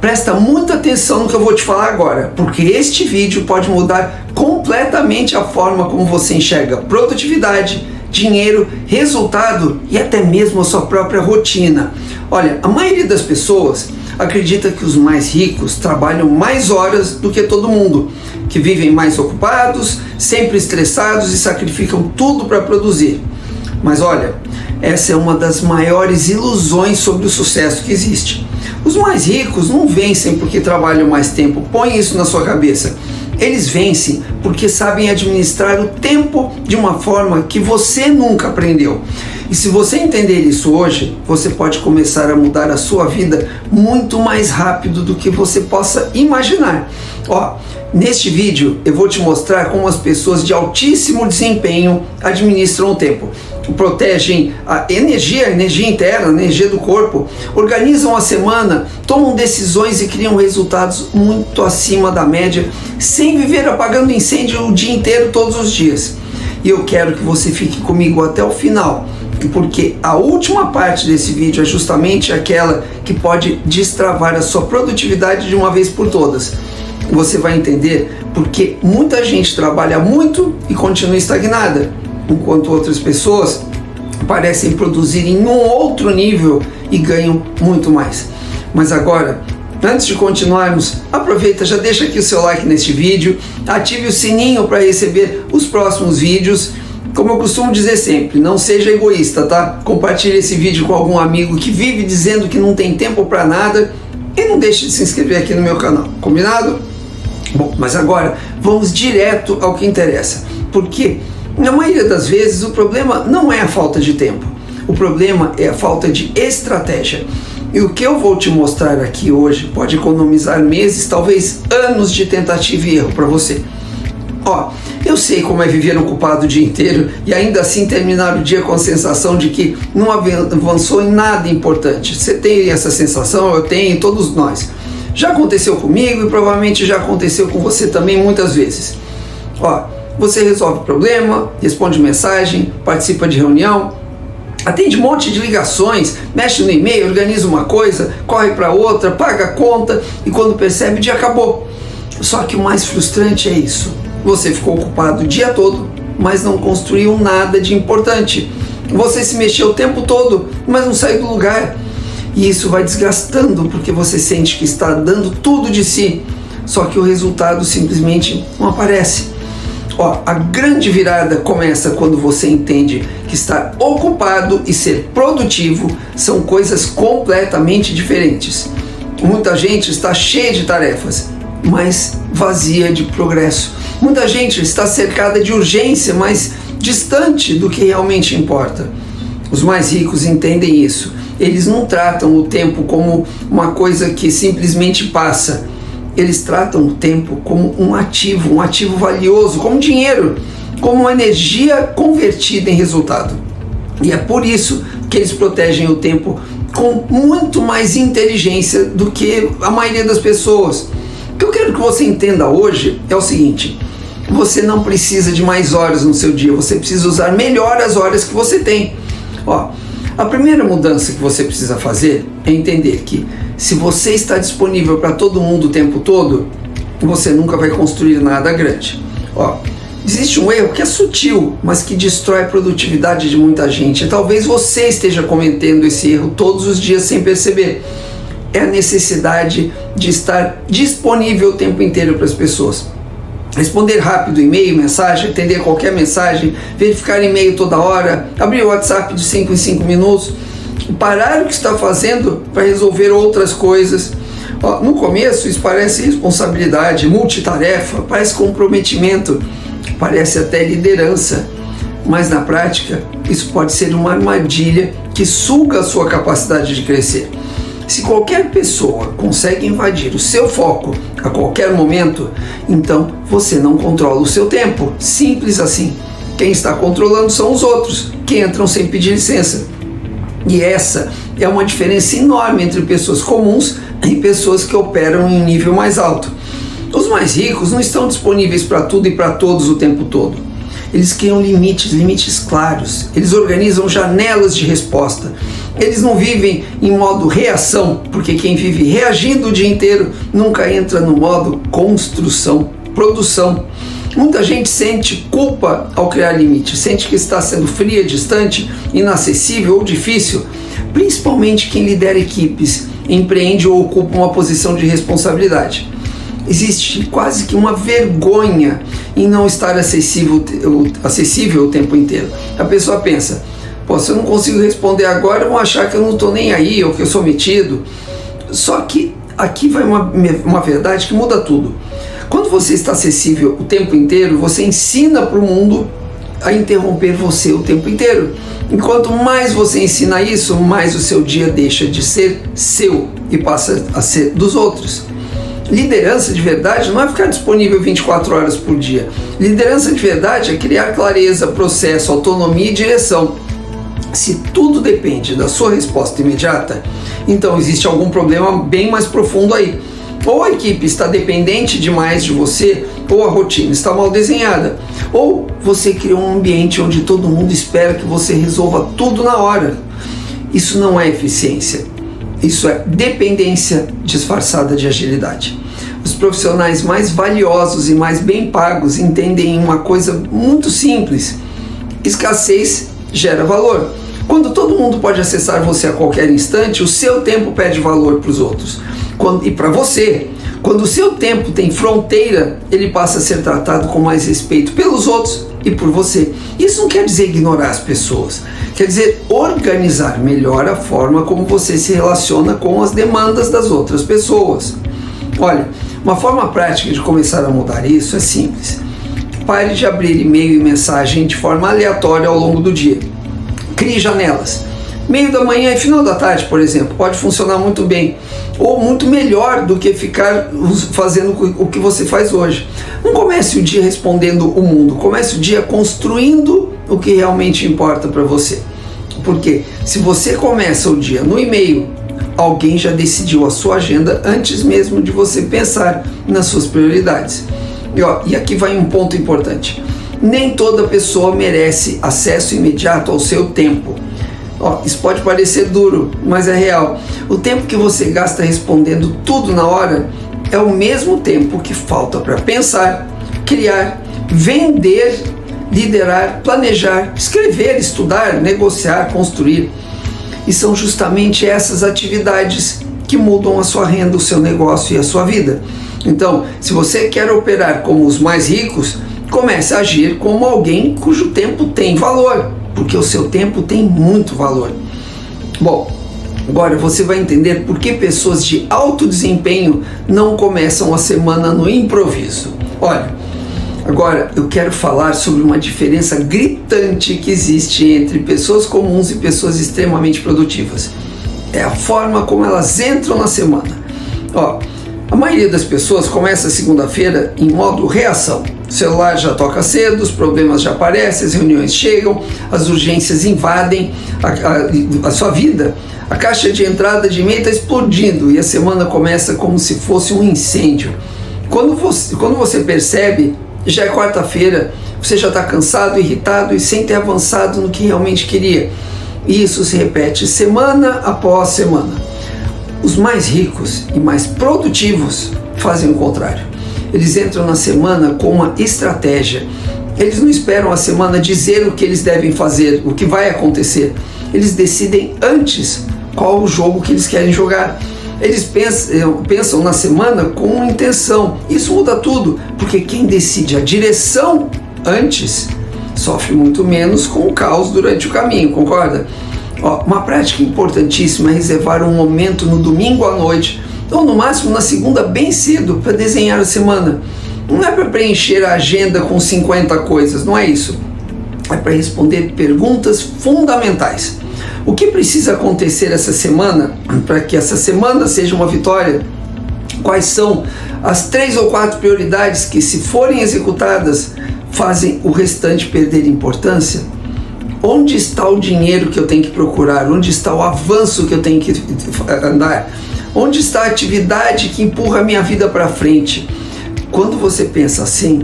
Presta muita atenção no que eu vou te falar agora, porque este vídeo pode mudar completamente a forma como você enxerga produtividade, dinheiro, resultado e até mesmo a sua própria rotina. Olha, a maioria das pessoas acredita que os mais ricos trabalham mais horas do que todo mundo, que vivem mais ocupados, sempre estressados e sacrificam tudo para produzir. Mas olha, essa é uma das maiores ilusões sobre o sucesso que existe. Os mais ricos não vencem porque trabalham mais tempo, põe isso na sua cabeça. Eles vencem porque sabem administrar o tempo de uma forma que você nunca aprendeu. E se você entender isso hoje, você pode começar a mudar a sua vida muito mais rápido do que você possa imaginar. Ó, neste vídeo eu vou te mostrar como as pessoas de altíssimo desempenho administram o tempo, protegem a energia interna, a energia do corpo, organizam a semana, tomam decisões e criam resultados muito acima da média, sem viver apagando incêndio o dia inteiro, todos os dias. E eu quero que você fique comigo até o final, porque a última parte desse vídeo é justamente aquela que pode destravar a sua produtividade de uma vez por todas. Você vai entender porque muita gente trabalha muito e continua estagnada, enquanto outras pessoas parecem produzir em um outro nível e ganham muito mais. Mas agora, antes de continuarmos, aproveita, já deixa aqui o seu like neste vídeo, ative o sininho para receber os próximos vídeos. Como eu costumo dizer sempre, não seja egoísta, tá? Compartilhe esse vídeo com algum amigo que vive dizendo que não tem tempo para nada e não deixe de se inscrever aqui no meu canal, combinado? Bom, mas agora vamos direto ao que interessa, porque na maioria das vezes o problema não é a falta de tempo, o problema é a falta de estratégia. E o que eu vou te mostrar aqui hoje pode economizar meses, talvez anos de tentativa e erro para você. Ó, eu sei como é viver ocupado o dia inteiro e ainda assim terminar o dia com a sensação de que não avançou em nada importante. Você tem essa sensação? Eu tenho, todos nós. Já aconteceu comigo e provavelmente já aconteceu com você também muitas vezes. Ó, você resolve problema, responde mensagem, participa de reunião, atende um monte de ligações, mexe no e-mail, organiza uma coisa, corre para outra, paga a conta e quando percebe o dia acabou. Só que o mais frustrante é isso. Você ficou ocupado o dia todo, mas não construiu nada de importante. Você se mexeu o tempo todo, mas não saiu do lugar. E isso vai desgastando porque você sente que está dando tudo de si, só que o resultado simplesmente não aparece. Ó, a grande virada começa quando você entende que estar ocupado e ser produtivo são coisas completamente diferentes. Muita gente está cheia de tarefas, mas vazia de progresso. Muita gente está cercada de urgência, mas distante do que realmente importa. Os mais ricos entendem isso. Eles não tratam o tempo como uma coisa que simplesmente passa. Eles tratam o tempo como um ativo valioso, como dinheiro, como uma energia convertida em resultado. E é por isso que eles protegem o tempo com muito mais inteligência do que a maioria das pessoas. O que eu quero que você entenda hoje é o seguinte: você não precisa de mais horas no seu dia, você precisa usar melhor as horas que você tem. Ó, a primeira mudança que você precisa fazer é entender que se você está disponível para todo mundo o tempo todo, você nunca vai construir nada grande. Ó, existe um erro que é sutil, mas que destrói a produtividade de muita gente. E talvez você esteja cometendo esse erro todos os dias sem perceber. É a necessidade de estar disponível o tempo inteiro para as pessoas. Responder rápido e-mail, mensagem, atender qualquer mensagem, verificar e-mail toda hora, abrir o WhatsApp de 5 em 5 minutos, parar o que está fazendo para resolver outras coisas. Ó, no começo isso parece responsabilidade, multitarefa, parece comprometimento, parece até liderança, mas na prática isso pode ser uma armadilha que suga a sua capacidade de crescer. Se qualquer pessoa consegue invadir o seu foco a qualquer momento, então você não controla o seu tempo. Simples assim. Quem está controlando são os outros, que entram sem pedir licença. E essa é uma diferença enorme entre pessoas comuns e pessoas que operam em um nível mais alto. Os mais ricos não estão disponíveis para tudo e para todos o tempo todo. Eles criam limites claros. Eles organizam janelas de resposta. Eles não vivem em modo reação, porque quem vive reagindo o dia inteiro nunca entra no modo construção, produção. Muita gente sente culpa ao criar limite, sente que está sendo fria, distante, inacessível ou difícil, principalmente quem lidera equipes, empreende ou ocupa uma posição de responsabilidade. Existe quase que uma vergonha em não estar acessível o tempo inteiro. A pessoa pensa, se eu não consigo responder agora, vão achar que eu não estou nem aí ou que eu sou metido. Só que aqui vai uma verdade que muda tudo. Quando você está acessível o tempo inteiro, você ensina para o mundo a interromper você o tempo inteiro. Enquanto mais você ensina isso, mais o seu dia deixa de ser seu e passa a ser dos outros. Liderança de verdade não é ficar disponível 24 horas por dia. Liderança de verdade é criar clareza, processo, autonomia e direção. Se tudo depende da sua resposta imediata, então existe algum problema bem mais profundo aí. Ou a equipe está dependente demais de você, ou a rotina está mal desenhada, ou você criou um ambiente onde todo mundo espera que você resolva tudo na hora. Isso não é eficiência, isso é dependência disfarçada de agilidade. Os profissionais mais valiosos e mais bem pagos entendem uma coisa muito simples: escassez gera valor. Quando todo mundo pode acessar você a qualquer instante, o seu tempo perde valor para os outros. E para você, quando o seu tempo tem fronteira, ele passa a ser tratado com mais respeito pelos outros e por você. Isso não quer dizer ignorar as pessoas, quer dizer organizar melhor a forma como você se relaciona com as demandas das outras pessoas. Olha, uma forma prática de começar a mudar isso é simples. Pare de abrir e-mail e mensagem de forma aleatória ao longo do dia. Crie janelas. Meio da manhã e final da tarde, por exemplo, pode funcionar muito bem, ou muito melhor do que ficar fazendo o que você faz hoje. Não comece o dia respondendo o mundo, comece o dia construindo o que realmente importa para você. Porque se você começa o dia no e-mail, alguém já decidiu a sua agenda antes mesmo de você pensar nas suas prioridades. E aqui vai um ponto importante. Nem toda pessoa merece acesso imediato ao seu tempo. Isso pode parecer duro, mas é real. O tempo que você gasta respondendo tudo na hora é o mesmo tempo que falta para pensar, criar, vender, liderar, planejar, escrever, estudar, negociar, construir. E são justamente essas atividades que mudam a sua renda, o seu negócio e a sua vida. Então, se você quer operar como os mais ricos, comece a agir como alguém cujo tempo tem valor, porque o seu tempo tem muito valor. Bom, agora você vai entender por que pessoas de alto desempenho não começam a semana no improviso. Olha, agora eu quero falar sobre uma diferença gritante que existe entre pessoas comuns e pessoas extremamente produtivas. É a forma como elas entram na semana. A maioria das pessoas começa a segunda-feira em modo reação. O celular já toca cedo, os problemas já aparecem, as reuniões chegam, as urgências invadem a sua vida. A caixa de entrada de e-mail está explodindo e a semana começa como se fosse um incêndio. Quando você percebe, já é quarta-feira, você já está cansado, irritado e sem ter avançado no que realmente queria. E isso se repete semana após semana. Os mais ricos e mais produtivos fazem o contrário. Eles entram na semana com uma estratégia. Eles não esperam a semana dizer o que eles devem fazer, o que vai acontecer. Eles decidem antes qual o jogo que eles querem jogar. Eles pensam na semana com uma intenção. Isso muda tudo, porque quem decide a direção antes sofre muito menos com o caos durante o caminho, concorda? Uma prática importantíssima é reservar um momento no domingo à noite, ou no máximo na segunda bem cedo, para desenhar a semana. Não é para preencher a agenda com 50 coisas, não é isso. É para responder perguntas fundamentais. O que precisa acontecer essa semana para que essa semana seja uma vitória? Quais são as 3 ou 4 prioridades que, se forem executadas, fazem o restante perder importância? Onde está o dinheiro que eu tenho que procurar? Onde está o avanço que eu tenho que andar? Onde está a atividade que empurra a minha vida para frente? Quando você pensa assim,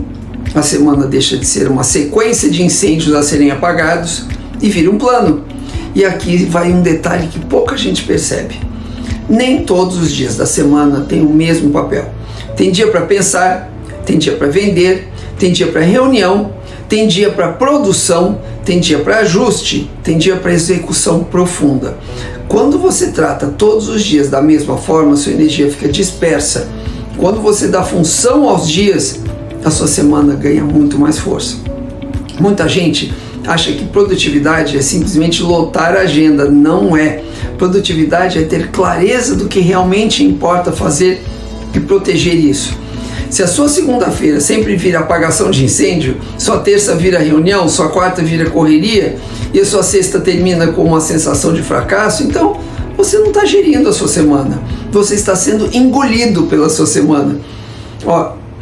A semana deixa de ser uma sequência de incêndios a serem apagados e vira um plano. E aqui vai um detalhe que pouca gente percebe. Nem todos os dias da semana têm o mesmo papel. Tem dia para pensar, tem dia para vender, tem dia para reunião, tem dia para produção, tem dia para ajuste, tem dia para execução profunda. Quando você trata todos os dias da mesma forma, sua energia fica dispersa. Quando você dá função aos dias, a sua semana ganha muito mais força. Muita gente acha que produtividade é simplesmente lotar a agenda. Não é. Produtividade é ter clareza do que realmente importa fazer e proteger isso. Se a sua segunda-feira sempre vira apagação de incêndio, sua terça vira reunião, sua quarta vira correria e a sua sexta termina com uma sensação de fracasso, então você não está gerindo a sua semana. Você está sendo engolido pela sua semana.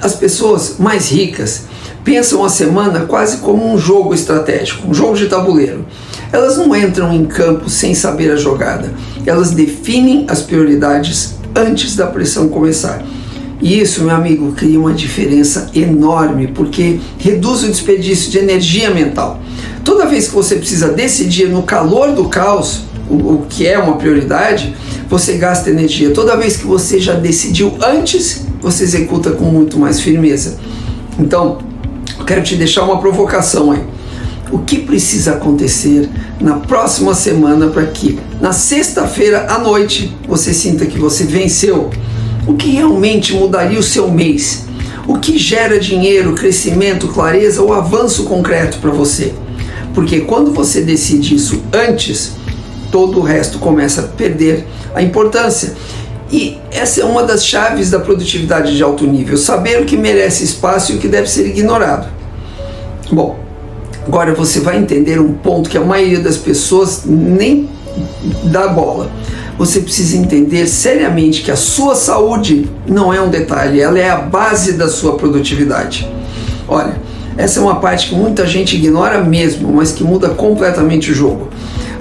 As pessoas mais ricas pensam a semana quase como um jogo estratégico, um jogo de tabuleiro. Elas não entram em campo sem saber a jogada. Elas definem as prioridades antes da pressão começar. E isso, meu amigo, cria uma diferença enorme, porque reduz o desperdício de energia mental. Toda vez que você precisa decidir no calor do caos o que é uma prioridade, você gasta energia. Toda vez que você já decidiu antes, você executa com muito mais firmeza. Então, eu quero te deixar uma provocação aí. O que precisa acontecer na próxima semana para que na sexta-feira à noite você sinta que você venceu? O que realmente mudaria o seu mês? O que gera dinheiro, crescimento, clareza ou avanço concreto para você? Porque quando você decide isso antes, todo o resto começa a perder a importância. E essa é uma das chaves da produtividade de alto nível, saber o que merece espaço e o que deve ser ignorado. Bom, agora você vai entender um ponto que a maioria das pessoas nem dá bola. Você precisa entender seriamente que a sua saúde não é um detalhe, ela é a base da sua produtividade. Olha, essa é uma parte que muita gente ignora mesmo, mas que muda completamente o jogo.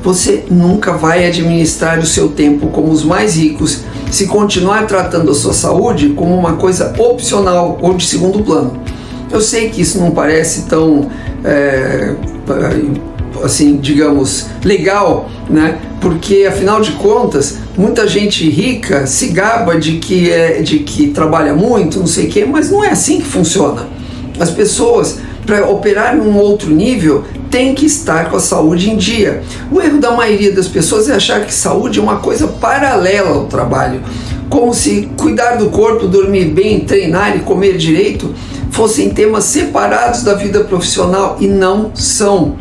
Você nunca vai administrar o seu tempo como os mais ricos se continuar tratando a sua saúde como uma coisa opcional ou de segundo plano. Eu sei que isso não parece tão, assim, digamos, legal, né? Porque, afinal de contas, muita gente rica se gaba de que trabalha muito, não sei o quê, mas não é assim que funciona. As pessoas, para operar num outro nível, têm que estar com a saúde em dia. O erro da maioria das pessoas é achar que saúde é uma coisa paralela ao trabalho, como se cuidar do corpo, dormir bem, treinar e comer direito fossem temas separados da vida profissional, e não são.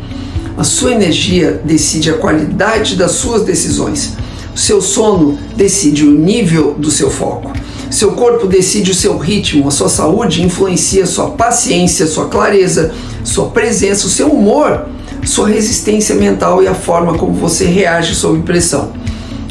A sua energia decide a qualidade das suas decisões. O seu sono decide o nível do seu foco. Seu corpo decide o seu ritmo. A sua saúde influencia sua paciência, sua clareza, sua presença, o seu humor, sua resistência mental e a forma como você reage sob pressão.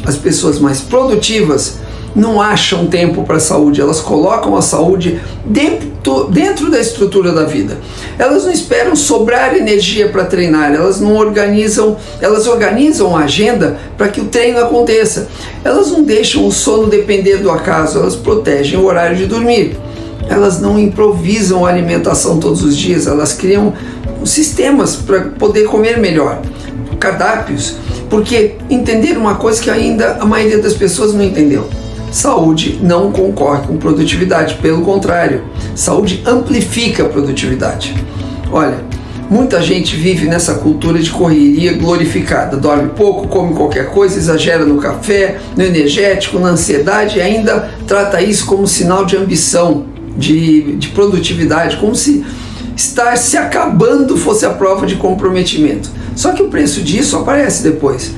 As pessoas mais produtivas não acham tempo para a saúde, elas colocam a saúde dentro da estrutura da vida. Elas não esperam sobrar energia para treinar, elas organizam a agenda para que o treino aconteça. Elas não deixam o sono depender do acaso, elas protegem o horário de dormir. Elas não improvisam a alimentação todos os dias, elas criam sistemas para poder comer melhor, cardápios, porque entenderam uma coisa que ainda a maioria das pessoas não entendeu. Saúde não concorre com produtividade, pelo contrário, saúde amplifica a produtividade. Olha, muita gente vive nessa cultura de correria glorificada, dorme pouco, come qualquer coisa, exagera no café, no energético, na ansiedade e ainda trata isso como sinal de ambição, de produtividade, como se estar se acabando fosse a prova de comprometimento. Só que o preço disso aparece depois.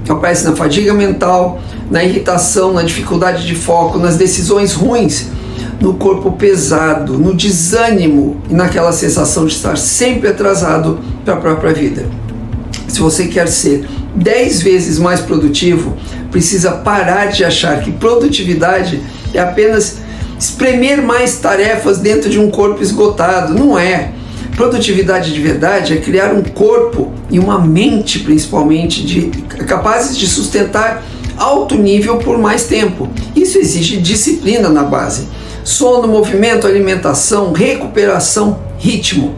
Aparece na fadiga mental, na irritação, na dificuldade de foco, nas decisões ruins, no corpo pesado, no desânimo e naquela sensação de estar sempre atrasado para a própria vida. Se você quer ser 10 vezes mais produtivo, precisa parar de achar que produtividade é apenas espremer mais tarefas dentro de um corpo esgotado. Não é. Produtividade de verdade é criar um corpo e uma mente, principalmente, capazes de sustentar alto nível por mais tempo. Isso exige disciplina na base. Sono, movimento, alimentação, recuperação, ritmo.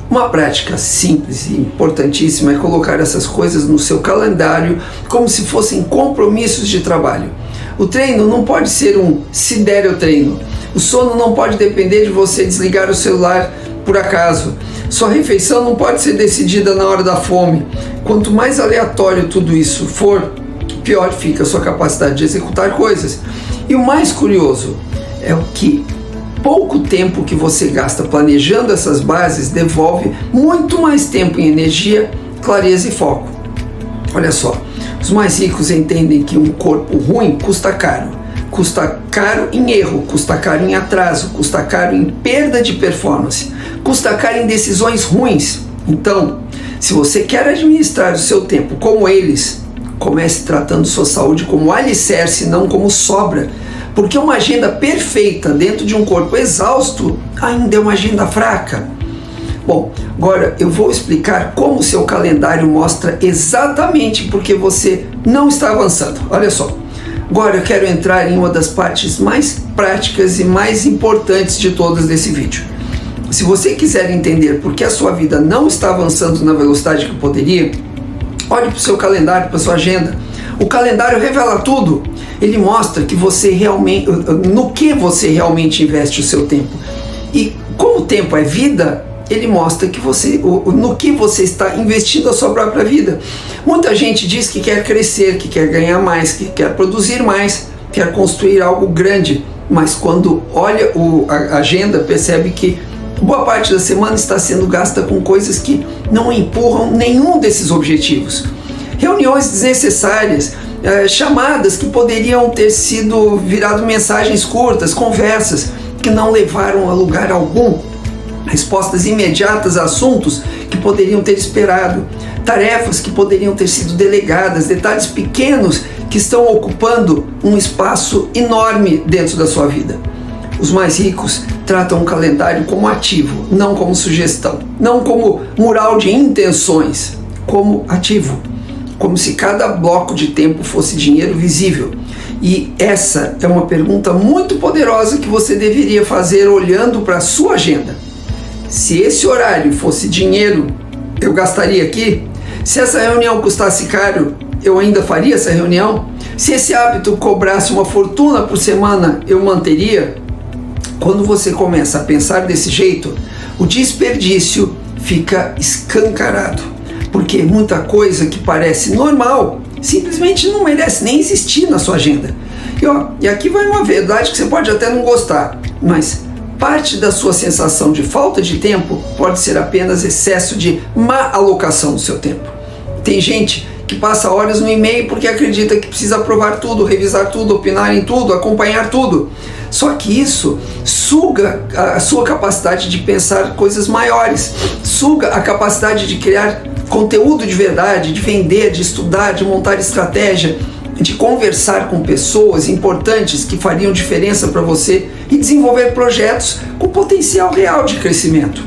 Uma prática simples e importantíssima é colocar essas coisas no seu calendário como se fossem compromissos de trabalho. O treino não pode ser um se der eu treino. O sono não pode depender de você desligar o celular por acaso. Sua refeição não pode ser decidida na hora da fome. Quanto mais aleatório tudo isso for, pior fica a sua capacidade de executar coisas. E o mais curioso é o que pouco tempo que você gasta planejando essas bases devolve muito mais tempo em energia, clareza e foco. Olha só, os mais ricos entendem que um corpo ruim custa caro. Custa caro em erro, custa caro em atraso, custa caro em perda de performance, custa caro em decisões ruins. Então, se você quer administrar o seu tempo como eles, comece tratando sua saúde como alicerce, não como sobra. Porque uma agenda perfeita dentro de um corpo exausto ainda é uma agenda fraca. Bom, agora eu vou explicar como o seu calendário mostra exatamente porque você não está avançando. Olha só, agora eu quero entrar em uma das partes mais práticas e mais importantes de todas desse vídeo. Se você quiser entender por que a sua vida não está avançando na velocidade que poderia, olhe para o seu calendário, para a sua agenda. O calendário revela tudo. Ele mostra que você realmente, no que você realmente investe o seu tempo. E como o tempo é vida, ele mostra que você, no que você está investindo a sua própria vida. Muita gente diz que quer crescer, que quer ganhar mais, que quer produzir mais, quer construir algo grande, mas quando olha a agenda, percebe que boa parte da semana está sendo gasta com coisas que não empurram nenhum desses objetivos. Reuniões desnecessárias, chamadas que poderiam ter sido virado mensagens curtas, conversas que não levaram a lugar algum, respostas imediatas a assuntos que poderiam ter esperado, tarefas que poderiam ter sido delegadas, detalhes pequenos que estão ocupando um espaço enorme dentro da sua vida. Os mais ricos tratam o calendário como ativo, não como sugestão, não como mural de intenções, como ativo. Como se cada bloco de tempo fosse dinheiro visível. E essa é uma pergunta muito poderosa que você deveria fazer olhando para a sua agenda. Se esse horário fosse dinheiro, eu gastaria aqui? Se essa reunião custasse caro, eu ainda faria essa reunião? Se esse hábito cobrasse uma fortuna por semana, eu manteria? Quando você começa a pensar desse jeito, o desperdício fica escancarado. Porque muita coisa que parece normal simplesmente não merece nem existir na sua agenda. E aqui vai uma verdade que você pode até não gostar, mas parte da sua sensação de falta de tempo pode ser apenas excesso de má alocação do seu tempo. Tem gente que passa horas no e-mail porque acredita que precisa aprovar tudo, revisar tudo, opinar em tudo, acompanhar tudo. Só que isso suga a sua capacidade de pensar coisas maiores, suga a capacidade de criar conteúdo de verdade, de vender, de estudar, de montar estratégia, de conversar com pessoas importantes que fariam diferença para você e desenvolver projetos com potencial real de crescimento.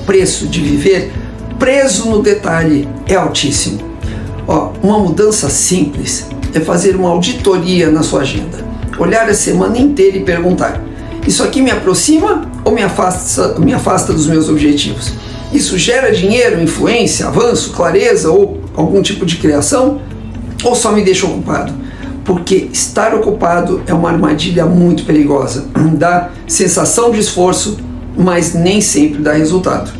O preço de viver preso no detalhe é altíssimo. Uma mudança simples é fazer uma auditoria na sua agenda, olhar a semana inteira e perguntar: isso aqui me aproxima ou me afasta dos meus objetivos? Isso gera dinheiro, influência, avanço, clareza ou algum tipo de criação? Ou só me deixa ocupado? Porque estar ocupado é uma armadilha muito perigosa. Dá sensação de esforço, mas nem sempre dá resultado.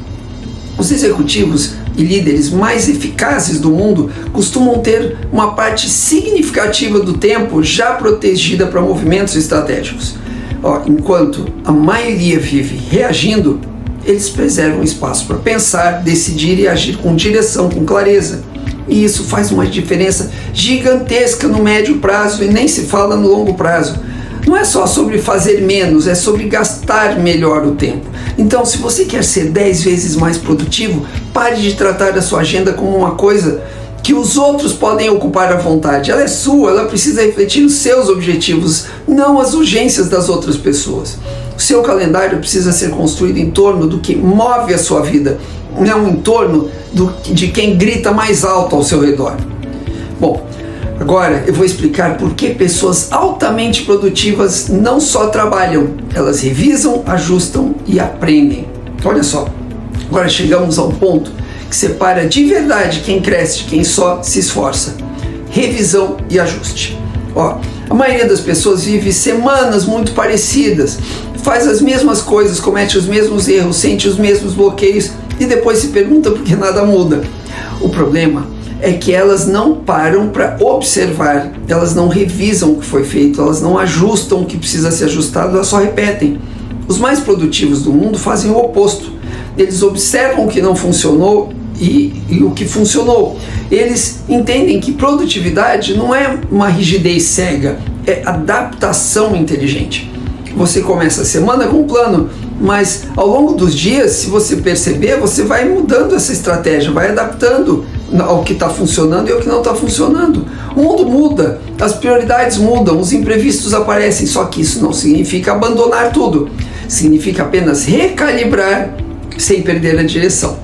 Os executivos e líderes mais eficazes do mundo costumam ter uma parte significativa do tempo já protegida para movimentos estratégicos. Enquanto a maioria vive reagindo, eles preservam espaço para pensar, decidir e agir com direção, com clareza. E isso faz uma diferença gigantesca no médio prazo e nem se fala no longo prazo. Não é só sobre fazer menos, é sobre gastar melhor o tempo. Então, se você quer ser 10 vezes mais produtivo, pare de tratar a sua agenda como uma coisa que os outros podem ocupar à vontade. Ela é sua, ela precisa refletir os seus objetivos, não as urgências das outras pessoas. O seu calendário precisa ser construído em torno do que move a sua vida, não em torno de quem grita mais alto ao seu redor. Bom, agora eu vou explicar por que pessoas altamente produtivas não só trabalham, elas revisam, ajustam e aprendem. Olha só, agora chegamos ao ponto que separa de verdade quem cresce de quem só se esforça. Revisão e ajuste. A maioria das pessoas vive semanas muito parecidas, faz as mesmas coisas, comete os mesmos erros, sente os mesmos bloqueios e depois se pergunta por que nada muda. O problema é que elas não param para observar, elas não revisam o que foi feito, elas não ajustam o que precisa ser ajustado, elas só repetem. Os mais produtivos do mundo fazem o oposto. Eles observam o que não funcionou e o que funcionou. Eles entendem que produtividade não é uma rigidez cega, é adaptação inteligente. Você começa a semana com um plano, mas ao longo dos dias, se você perceber, você vai mudando essa estratégia, vai adaptando ao que está funcionando e ao que não está funcionando. O mundo muda, as prioridades mudam, os imprevistos aparecem, só que isso não significa abandonar tudo. Significa apenas recalibrar sem perder a direção.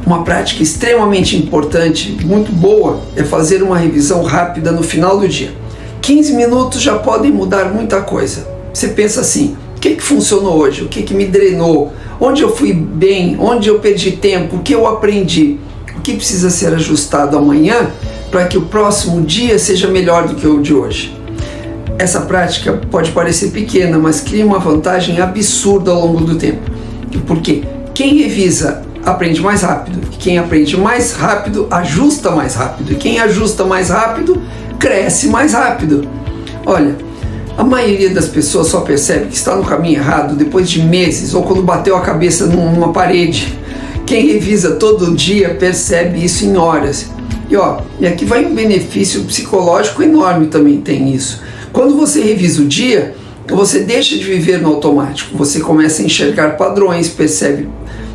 Uma prática extremamente importante, muito boa, é fazer uma revisão rápida no final do dia. 15 minutos já podem mudar muita coisa. Você pensa assim, o que funcionou hoje? O que me drenou? Onde eu fui bem? Onde eu perdi tempo? O que eu aprendi? O que precisa ser ajustado amanhã para que o próximo dia seja melhor do que o de hoje? Essa prática pode parecer pequena, mas cria uma vantagem absurda ao longo do tempo. Porque quem revisa aprende mais rápido, quem aprende mais rápido ajusta mais rápido, e quem ajusta mais rápido cresce mais rápido. Olha, a maioria das pessoas só percebe que está no caminho errado depois de meses ou quando bateu a cabeça numa parede. Quem revisa todo dia percebe isso em horas. E aqui vai um benefício psicológico enorme também, tem isso. Quando você revisa o dia, você deixa de viver no automático, você começa a enxergar padrões, percebe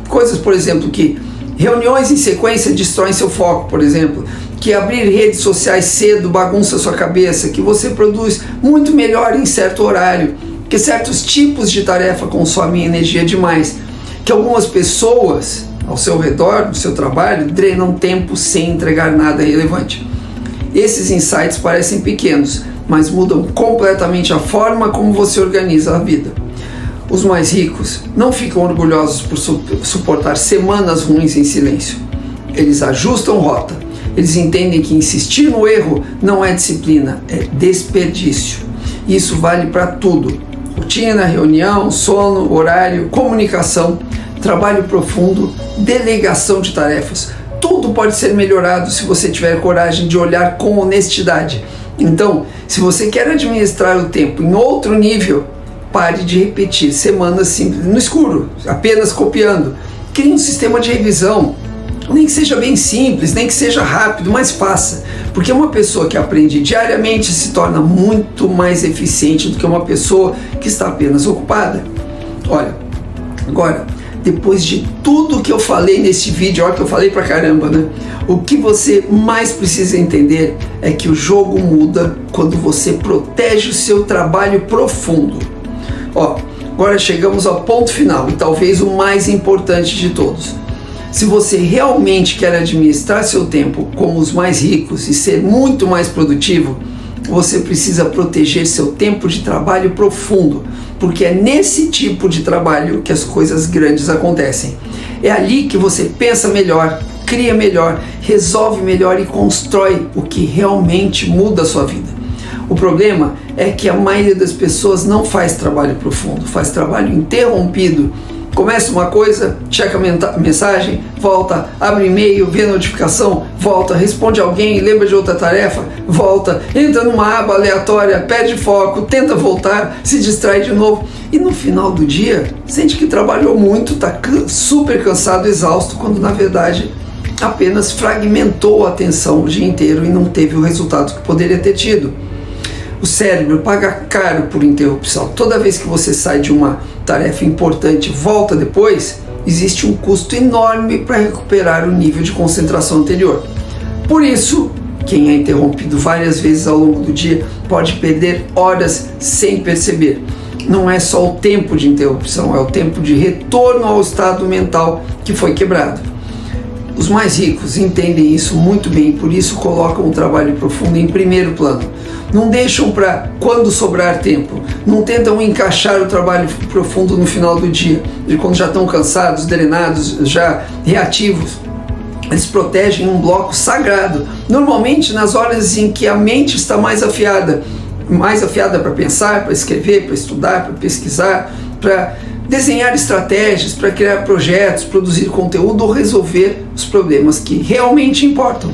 coisas, por exemplo, que reuniões em sequência destroem seu foco, por exemplo, que abrir redes sociais cedo bagunça sua cabeça, que você produz muito melhor em certo horário, que certos tipos de tarefa consomem energia demais, que algumas pessoas ao seu redor, no seu trabalho, drenam tempo sem entregar nada relevante. Esses insights parecem pequenos, mas mudam completamente a forma como você organiza a vida. Os mais ricos não ficam orgulhosos por suportar semanas ruins em silêncio. Eles ajustam rota. Eles entendem que insistir no erro não é disciplina, é desperdício. Isso vale para tudo. Rotina, reunião, sono, horário, comunicação, trabalho profundo, delegação de tarefas. Tudo pode ser melhorado se você tiver coragem de olhar com honestidade. Então, se você quer administrar o tempo em outro nível, pare de repetir semanas simples no escuro, apenas copiando. Crie um sistema de revisão, nem que seja bem simples, nem que seja rápido, mas faça. Porque uma pessoa que aprende diariamente se torna muito mais eficiente do que uma pessoa que está apenas ocupada. Olha, agora, depois de tudo que eu falei nesse vídeo, olha que eu falei pra caramba, né? O que você mais precisa entender é que o jogo muda quando você protege o seu trabalho profundo. Agora chegamos ao ponto final e talvez o mais importante de todos. Se você realmente quer administrar seu tempo como os mais ricos e ser muito mais produtivo, você precisa proteger seu tempo de trabalho profundo, porque é nesse tipo de trabalho que as coisas grandes acontecem. É ali que você pensa melhor, cria melhor, resolve melhor e constrói o que realmente muda a sua vida. O problema é que a maioria das pessoas não faz trabalho profundo, faz trabalho interrompido. Começa uma coisa, checa a mensagem, volta, abre e-mail, vê a notificação, volta, responde alguém, lembra de outra tarefa, volta, entra numa aba aleatória, perde foco, tenta voltar, se distrai de novo e no final do dia sente que trabalhou muito, está super cansado, exausto, quando na verdade apenas fragmentou a atenção o dia inteiro e não teve o resultado que poderia ter tido. O cérebro paga caro por interrupção. Toda vez que você sai de uma tarefa importante e volta depois, existe um custo enorme para recuperar o nível de concentração anterior. Por isso, quem é interrompido várias vezes ao longo do dia pode perder horas sem perceber. Não é só o tempo de interrupção, é o tempo de retorno ao estado mental que foi quebrado. Os mais ricos entendem isso muito bem, por isso colocam o trabalho profundo em primeiro plano. não deixam para quando sobrar tempo, não tentam encaixar o trabalho profundo no final do dia, de quando já estão cansados, drenados, já reativos. Eles protegem um bloco sagrado, normalmente nas horas em que a mente está mais afiada para pensar, para escrever, para estudar, para pesquisar, para desenhar estratégias, para criar projetos, produzir conteúdo ou resolver os problemas que realmente importam.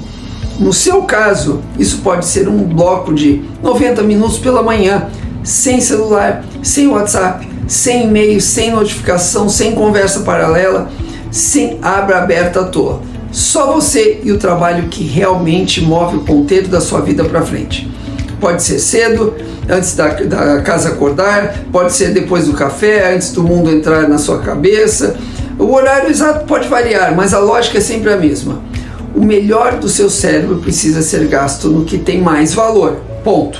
No seu caso, isso pode ser um bloco de 90 minutos pela manhã, sem celular, sem WhatsApp, sem e-mail, sem notificação, sem conversa paralela, sem aba aberta à toa. Só você e o trabalho que realmente move o ponteiro da sua vida para frente. Pode ser cedo, antes da casa acordar, pode ser depois do café, antes do mundo entrar na sua cabeça. O horário exato pode variar, mas a lógica é sempre a mesma. O melhor do seu cérebro precisa ser gasto no que tem mais valor. Ponto.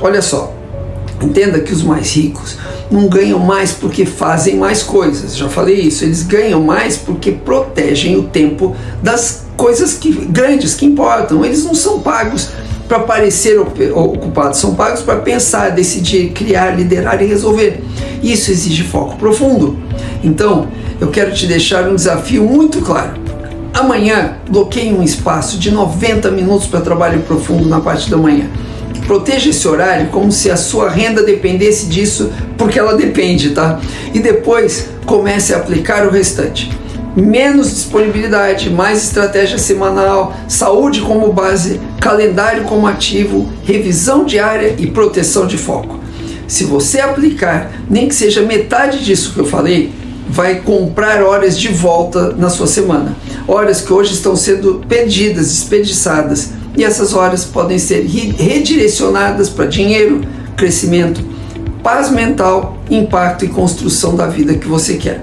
Olha só, entenda que os mais ricos não ganham mais porque fazem mais coisas. Já falei isso, eles ganham mais porque protegem o tempo das coisas grandes que importam. Eles não são pagos para parecer ocupados, são pagos para pensar, decidir, criar, liderar e resolver. Isso exige foco profundo. Então, eu quero te deixar um desafio muito claro. Amanhã, bloqueie um espaço de 90 minutos para trabalho profundo na parte da manhã. Proteja esse horário como se a sua renda dependesse disso, porque ela depende, tá? E depois comece a aplicar o restante. Menos disponibilidade, mais estratégia semanal, saúde como base, calendário como ativo, revisão diária e proteção de foco. Se você aplicar, nem que seja metade disso que eu falei, vai comprar horas de volta na sua semana. Horas que hoje estão sendo perdidas, desperdiçadas. E essas horas podem ser redirecionadas para dinheiro, crescimento, paz mental, impacto e construção da vida que você quer.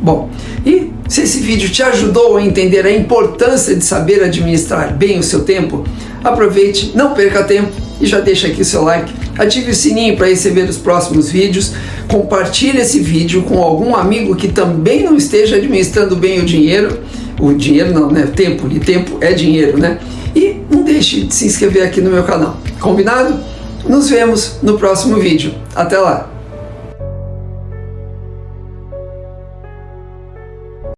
Bom, e se esse vídeo te ajudou a entender a importância de saber administrar bem o seu tempo, aproveite, não perca tempo e já deixa aqui o seu like, ative o sininho para receber os próximos vídeos, compartilhe esse vídeo com algum amigo que também não esteja administrando bem o dinheiro não, né? Tempo, e tempo é dinheiro, né? E não deixe de se inscrever aqui no meu canal, combinado? Nos vemos no próximo vídeo, até lá!